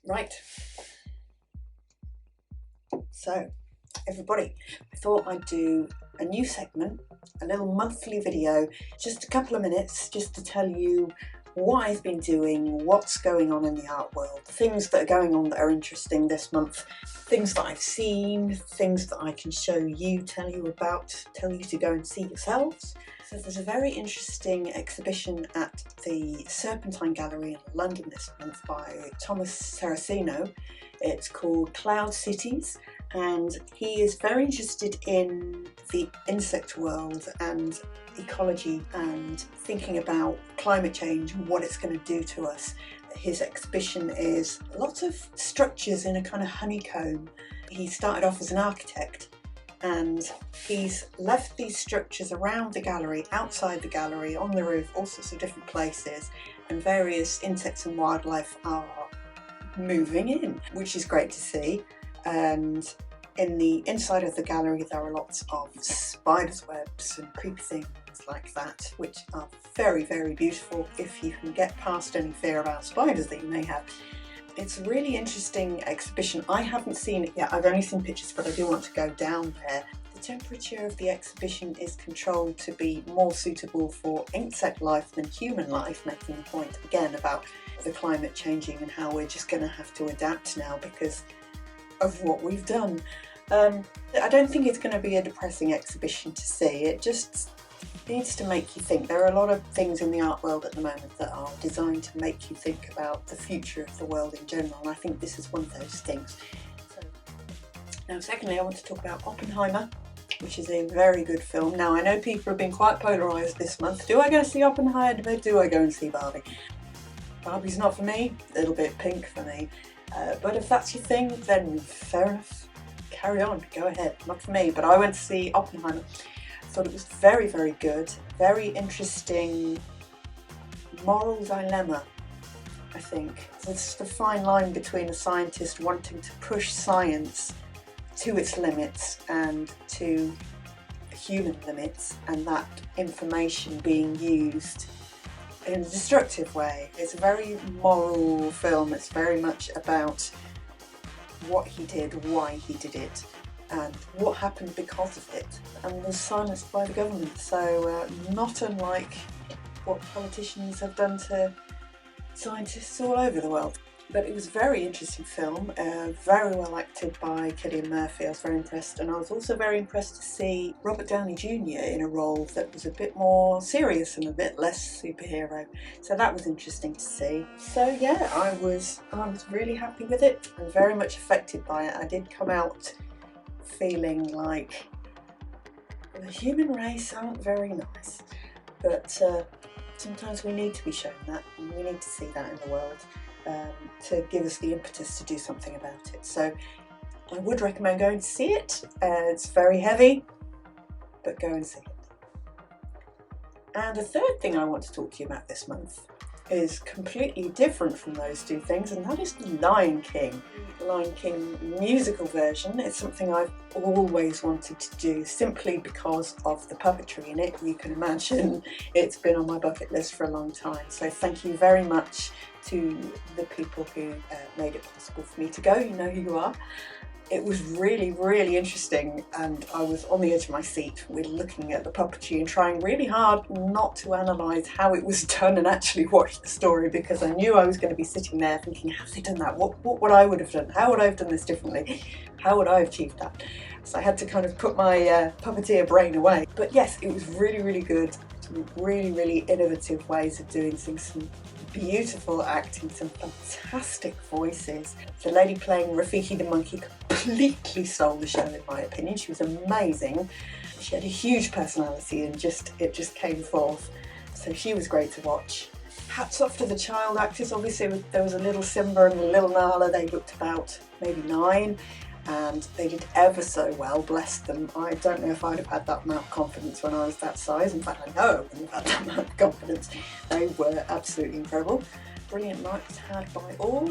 Right, so everybody, I thought I'd do a new segment, a little monthly video, just a couple of minutes, just to tell you what I've been doing, what's going on in the art world, things that are going on that are interesting this month, things that I've seen, things that I can show you, tell you about, tell you to go and see yourselves. So there's a very interesting exhibition at the Serpentine Gallery in London this month by Thomas Saraceno. It's called Cloud Cities, and he is very interested in the insect world and ecology and thinking about climate change and what it's going to do to us. His exhibition is lots of structures in a kind of honeycomb. He started off as an architect, and he's left these structures around the gallery, outside the gallery, on the roof, all sorts of different places, and various insects and wildlife are moving in, which is great to see. And in the inside of the gallery there are lots of spiders' webs and creepy things like that, which are very, very beautiful if you can get past any fear about spiders that you may have. It's a really interesting exhibition. I haven't seen it yet, I've only seen pictures, but I do want to go down there. The temperature of the exhibition is controlled to be more suitable for insect life than human life, making the point again about the climate changing and how we're just going to have to adapt now because of what we've done. I don't think it's going to be a depressing exhibition to see. It just needs to make you think. There are a lot of things in the art world at the moment that are designed to make you think about the future of the world in general, and I think this is one of those things. So, now secondly, I want to talk about Oppenheimer, which is a very good film. Now I know people have been quite polarised this month. Do I go see Oppenheimer? Do I go and see Barbie? Barbie's not for me, a little bit pink for me. But if that's your thing, then fair enough. Carry on, go ahead. Not for me, but I went to see Oppenheimer. I thought it was very, very good. Very interesting moral dilemma, I think. It's the fine line between a scientist wanting to push science to its limits and to human limits, and that information being used in a destructive way. It's a very moral film. It's very much about what he did, why he did it, and what happened because of it, and was silenced by the government. So not unlike what politicians have done to scientists all over the world. But it was a very interesting film, very well acted by Cillian Murphy. I was very impressed, and I was also very impressed to see Robert Downey Jr. in a role that was a bit more serious and a bit less superhero. So that was interesting to see. So yeah, I was really happy with it and very much affected by it. I did come out feeling like the human race aren't very nice, but sometimes we need to be shown that, and we need to see that in the world. To give us the impetus to do something about it. So I would recommend going to see it. It's very heavy, but go and see it. And the third thing I want to talk to you about this month is completely different from those two things, and that is The Lion King. The Lion King musical version. It's something I've always wanted to do simply because of the puppetry in it. You can imagine it's been on my bucket list for a long time. So thank you very much to the people who made it possible for me to go. You know who you are. It was really, really interesting, and I was on the edge of my seat with looking at the puppetry and trying really hard not to analyse how it was done and actually watch the story, because I knew I was going to be sitting there thinking, have they done that? What would I would have done? How would I have done this differently? How would I have achieved that? So I had to kind of put my puppeteer brain away. But yes, it was really, really good. Some really, really innovative ways of doing things. Some beautiful acting, some fantastic voices. The lady playing Rafiki the monkey completely stole the show in my opinion. She was amazing. She had a huge personality and it just came forth. So she was great to watch. Hats off to the child actors. Obviously there was a little Simba and a little Nala. They looked about maybe 9 and they did ever so well, bless them. I don't know if I'd have had that amount of confidence when I was that size. In fact, I know I wouldn't have had that amount of confidence. They were absolutely incredible. Brilliant nights had by all.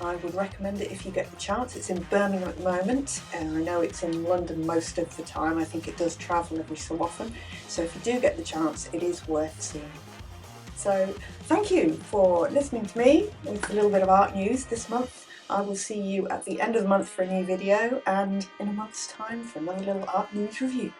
I would recommend it if you get the chance. It's in Birmingham at the moment. I know it's in London most of the time. I think it does travel every so often. So if you do get the chance, it is worth seeing. So thank you for listening to me with a little bit of art news this month. I will see you at the end of the month for a new video, and in a month's time for another little art news review.